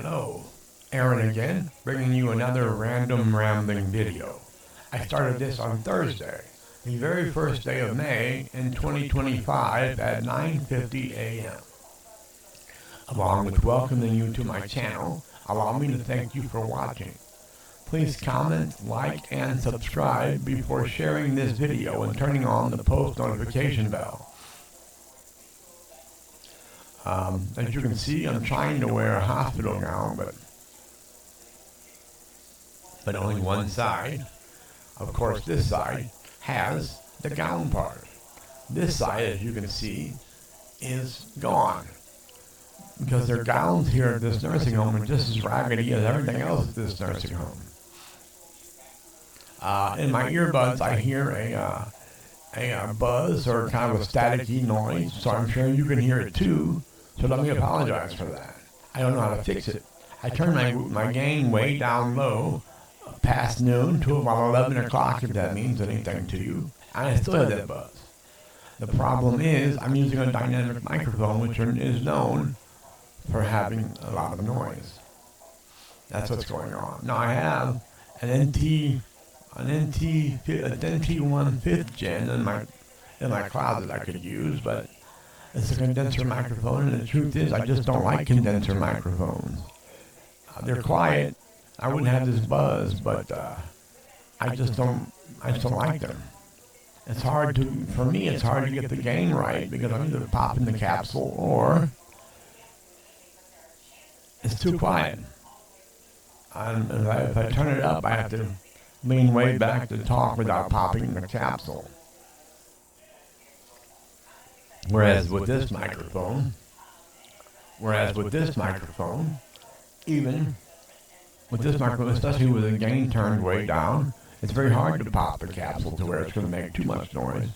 Hello, Aaron again, bringing you another random rambling video. I started this on Thursday, the very first day of May in 2025 at 9:50 a.m. Along with welcoming you to my channel, allow me to thank you for watching. Please comment, like, and subscribe before sharing this video and turning on the post notification bell. As you can see, I'm trying to wear a hospital gown, but only one side. Of course, this side has the gown part. This side, as you can see, is gone. Because their gowns here at this nursing home are just as raggedy as everything else at this nursing home. In my earbuds, I hear a buzz or kind of a staticky noise, so I'm sure you can hear it too. So let me apologize for that. I don't know how to fix it. I turn my gain way down low, past noon to about 11 o'clock, if that means anything to you, and I still have that buzz. The problem is I'm using a dynamic microphone, which is known for having a lot of noise. That's what's going on. Now I have an NT1 5th gen in my closet I could use, but it's a condenser microphone, and the truth is I just don't like condenser microphones. They're quiet. I wouldn't have this buzz, but I just don't like them. It's hard to get the gain right because I'm either popping the capsule or it's too quiet. And if I turn it up, I have to lean way back to talk without popping the capsule. Whereas with this microphone, even with this microphone, especially with the gain turned way down, it's very hard to pop the capsule to where it's going to make too much noise.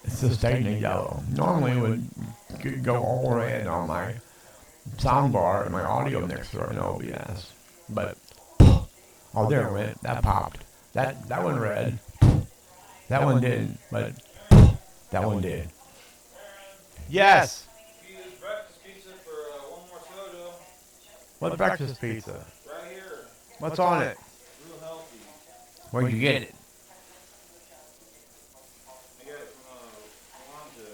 It's just staying in yellow. Normally it would go all red on my soundbar and my audio mixer in OBS. But, oh, there it went. That popped. That one red. That one didn't, but that one did. Yes. You use breakfast pizza for one more soda. What breakfast pizza? Right here. What's on it? Real healthy. Where'd you get it? I got it from Alonzo.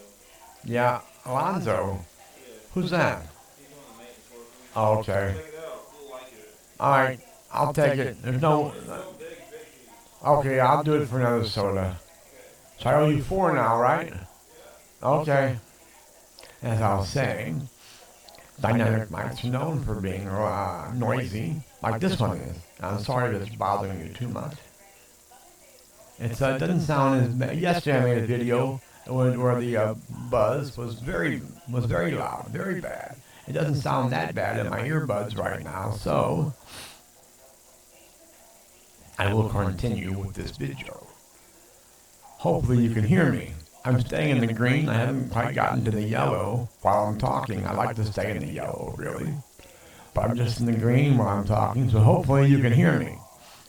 Yeah, Alonzo. Yeah. Who's that? He's one of the maintenance workers. Oh, okay. Check it out. You'll like it. All right, I'll take it. There's no. So big. Okay, I'll do it for another soda. So I owe you 4 now, right? Okay. As I was saying, dynamic mics are known for being noisy, like this one is. I'm sorry if it's bothering you too much. It doesn't sound as bad. Yesterday I made a video where the buzz was very loud, very bad. It doesn't sound that bad in my earbuds right now, so I will continue with this video. Hopefully you can hear me. I'm staying in the green. I haven't quite gotten to the yellow while I'm talking. I like to stay in the yellow, really. But I'm just in the green while I'm talking, so hopefully you can hear me.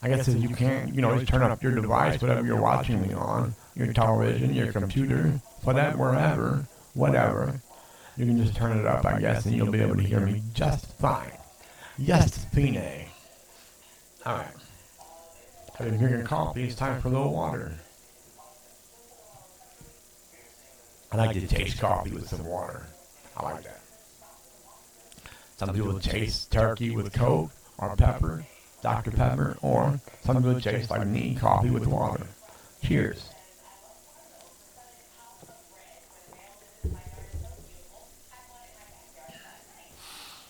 I guess if you can't, you can always turn up your device, whatever you're watching me on, your television, your computer, whatever. You can just turn it up, I guess, and you'll be able to hear me just fine. Yes, fine. All right. I've been drinking coffee. It's time for a little water. I like to taste coffee with some water. I like that. Some people taste turkey with Coke or pepper, Dr. Pepper, or some people taste like me, coffee with water. Cheers.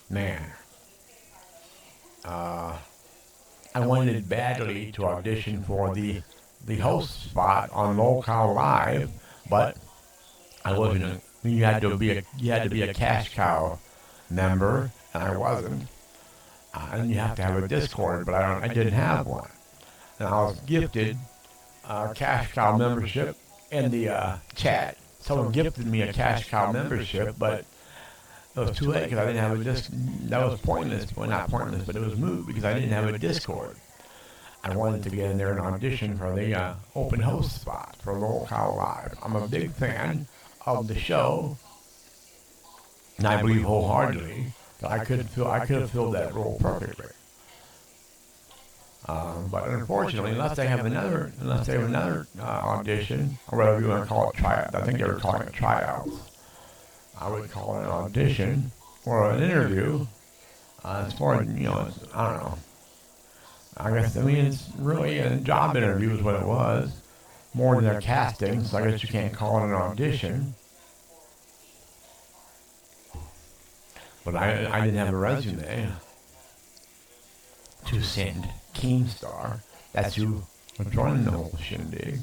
Man. I wanted badly to audition for the host spot on Locale Live, but I wasn't. You had to be a cash cow member, and I wasn't. And you have to have a Discord, but I didn't have one. And I was gifted a cash cow membership in the chat. Someone gifted me a cash cow membership, but it was too late because I didn't have a Discord. That was pointless. Well, not pointless, but it was moot because I didn't have a Discord. I wanted to get in there and audition for the open host spot for Locale Live. I'm a big fan of the show, and I believe wholeheartedly So I could have filled that role perfectly. But unfortunately, unless they have another audition, or whatever you want to call it, tryout. I think they were calling it tryouts. I would call it an audition or an interview. As far as, I don't know. It's really a job interview is what it was, more than a casting, so I guess you can't call it an audition. But I didn't have a resume to send Keemstar. That's who was running the whole shindig.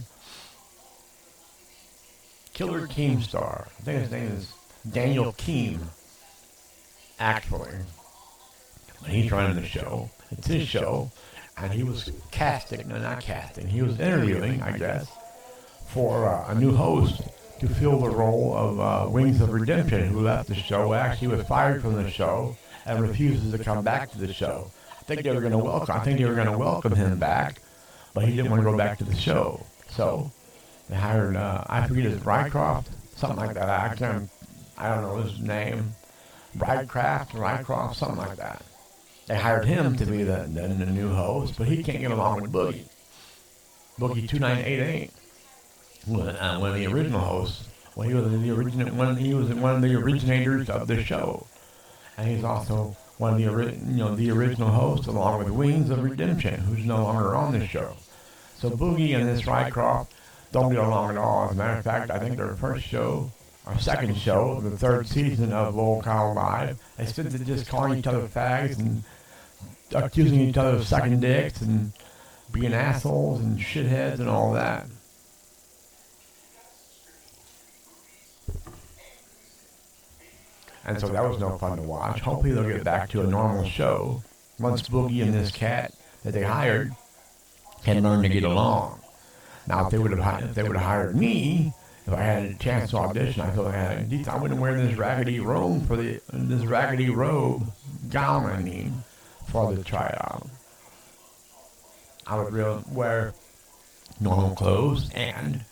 Killer Keemstar. I think his name is Daniel Keem, actually. When he's running the show, it's his show, and he was he was interviewing, I guess, for a new host to fill the role of Wings of Redemption, who left the show. Actually was fired from the show and refuses to come back to the show. I think they were going to welcome him back, but he didn't want to go back to the show. So they hired, I forget his Rycroft, something like that. I don't know his name. Rycroft, something like that. They hired him to be the new host, but he can't get along with Boogie. Boogie 2988. One of the original hosts. Well, he was one of the originators of the show, and he's also one of the original hosts, along with Wings of Redemption, who's no longer on the show. So Boogie and this Rycroft don't get along at all. As a matter of fact, I think their second show of the third season of Lowell Kyle Live, they spent it just calling each other fags and accusing each other of sucking dicks and being assholes and shitheads and all that. And so that was no fun to watch. Hopefully they'll get back to a normal show once Boogie and this cat that they hired can learn to get along. Now, if they would have hired me, if I had a chance to audition, I feel like I wouldn't wear this raggedy robe gown for the tryout. I would wear normal clothes, and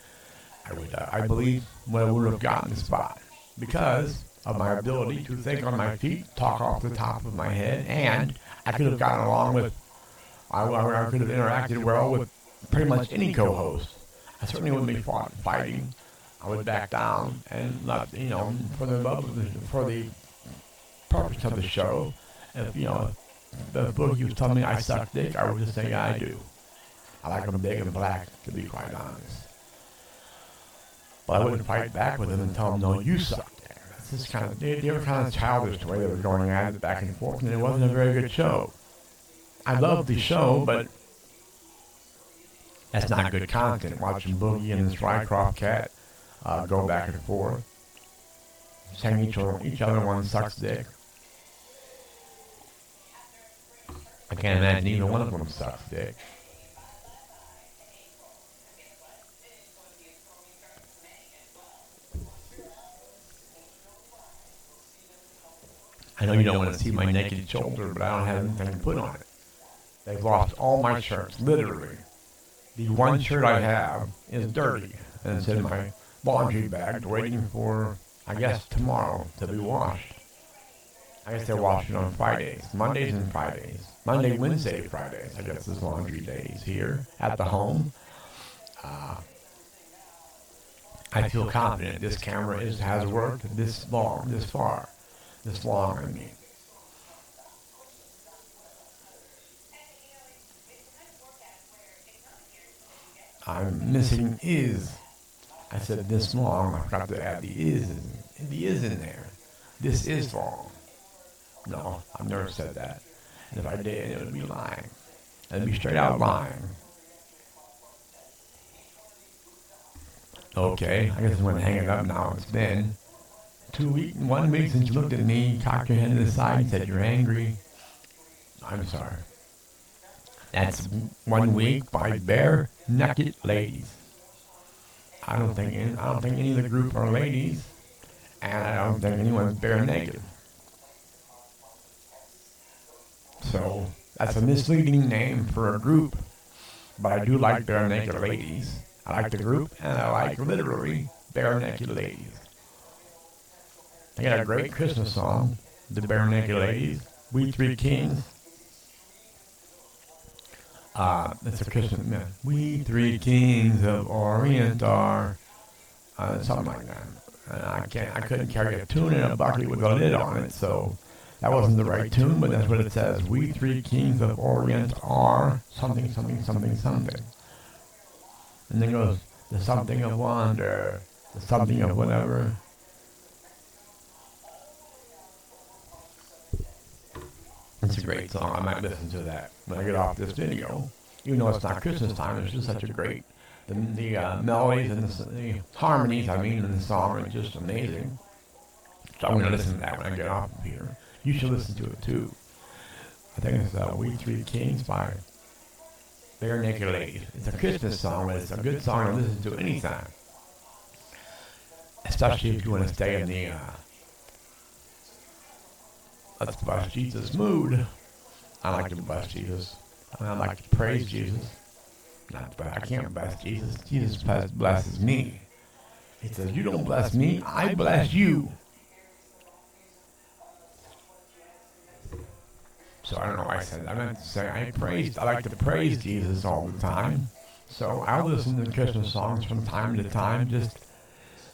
I believe I would have gotten the spot because of my ability to think on my feet, talk off the top of my head, and I could have gotten along with, I could have interacted well with pretty much any co-host. I certainly wouldn't be fighting. I would back down and not, for the purpose of the show. If the Boogie was telling me I suck dick, I would just say, yeah, I do. I like them big and black, to be quite honest. But I wouldn't fight back with them and tell them, no, you suck dick. This kind of, they were kind of childish the way they were going at it back and forth, and it wasn't a very good show. I loved the show, but that's not good content. Watching Boogie and this Rycroft cat go back and forth, saying each other one sucks dick. I can't imagine either one of them sucks dick. I know you don't want to see my naked shoulder, but I don't have anything to put on it. They've lost all my shirts, literally. The one shirt I have is dirty, and it's in my laundry bag, waiting for, I guess, tomorrow to be washed. I guess they're washing on Fridays, Mondays and Fridays. Monday, Wednesday, Fridays, I guess is laundry days here at the home. I feel confident this camera has worked this long, I mean. I'm missing is. I said this long, I forgot to add the is in there. This is long. No, I've never said that. And if I did, it would be lying. It'd be straight out lying. Okay, I guess I'm going to hang it up now. It's been 1 week since you looked at me, cocked your head to the side, and said you're angry. I'm sorry. That's 1 week by Bare Naked Ladies. I don't think any of the group are ladies, and I don't think anyone's bare naked. So that's a misleading name for a group, but I do like Bare Naked Ladies. I like the group, and I like literally Bare Naked Ladies. They got a great Christmas song, the Bare Naked Ladies, We Three Kings. It's a Christian myth. We three kings of Orient are something like that. And I couldn't carry a tune in a bucket with a lid on it, so that wasn't the right tune, but that's what it says. We three kings of Orient are something, something, something, something. And then goes the something of wonder, the something of whatever. It's a great song. I might listen to that when I get off this video. Even though it's not Christmas time, it's just such a great, the melodies and the harmonies, in the song are just amazing. So I'm going to listen to that when I get off of here. You should listen to it too. I think it's We Three Kings by Bare Naked Ladies. It's a Christmas song, but it's a good song to listen to anytime. Especially if you want to stay in the let's bless Jesus mood. I like to bless Jesus. I like to praise Jesus. I can't bless Jesus. Jesus blesses me. He says, you don't bless me, I bless you. So I don't know why I said that. I meant to say I like to praise Jesus all the time. So I'll listen to Christmas songs from time to time just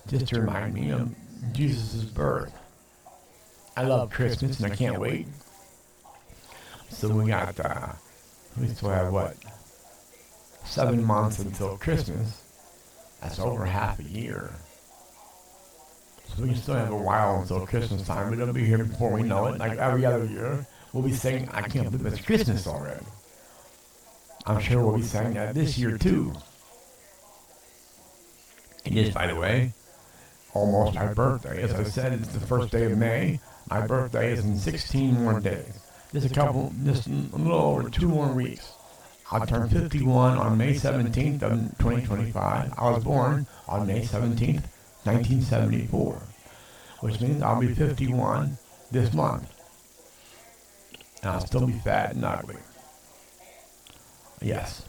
to remind me of Jesus' birth. I love Christmas and I can't wait. So we still have 7 months until Christmas. That's over half a year. So we still have a while until Christmas time, but it'll be here before we know it. Like every other year, we'll be saying, I can't believe it's Christmas already. I'm sure we'll be saying that this year too. It is, by the way, almost my birthday. As I said, it's the first day of May. My birthday is in 16 more days. Just a little over 2 more weeks. I'll turn 51 on May 17th of 2025. I was born on May 17th, 1974, which means I'll be 51 this month. And I'll still be fat and ugly. Yes.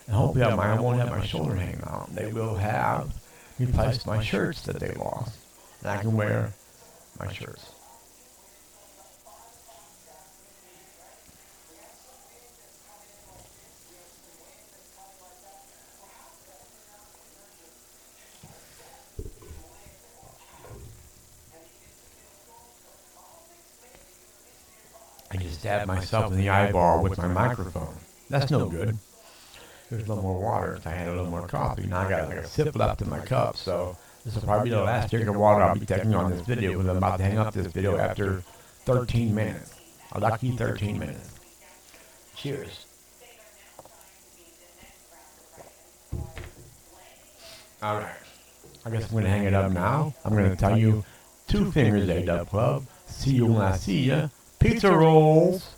And hopefully I won't have my shoulder hanging out. They will have replaced my shirts that they lost. And I can wear my shirts. I just stabbed myself in the eyeball with my microphone. That's no good. There's a little more water if I had a little more coffee. Now I got like a sip left in my cup, so this will probably be the last drink of water I'll be taking on this video because I'm about to hang up this video after 13 minutes. A lucky 13 minutes. Cheers. Alright. I guess I'm going to hang it up now. I'm going to tell you 2 fingers, A-Dub Club. See you when I see ya. Pizza rolls.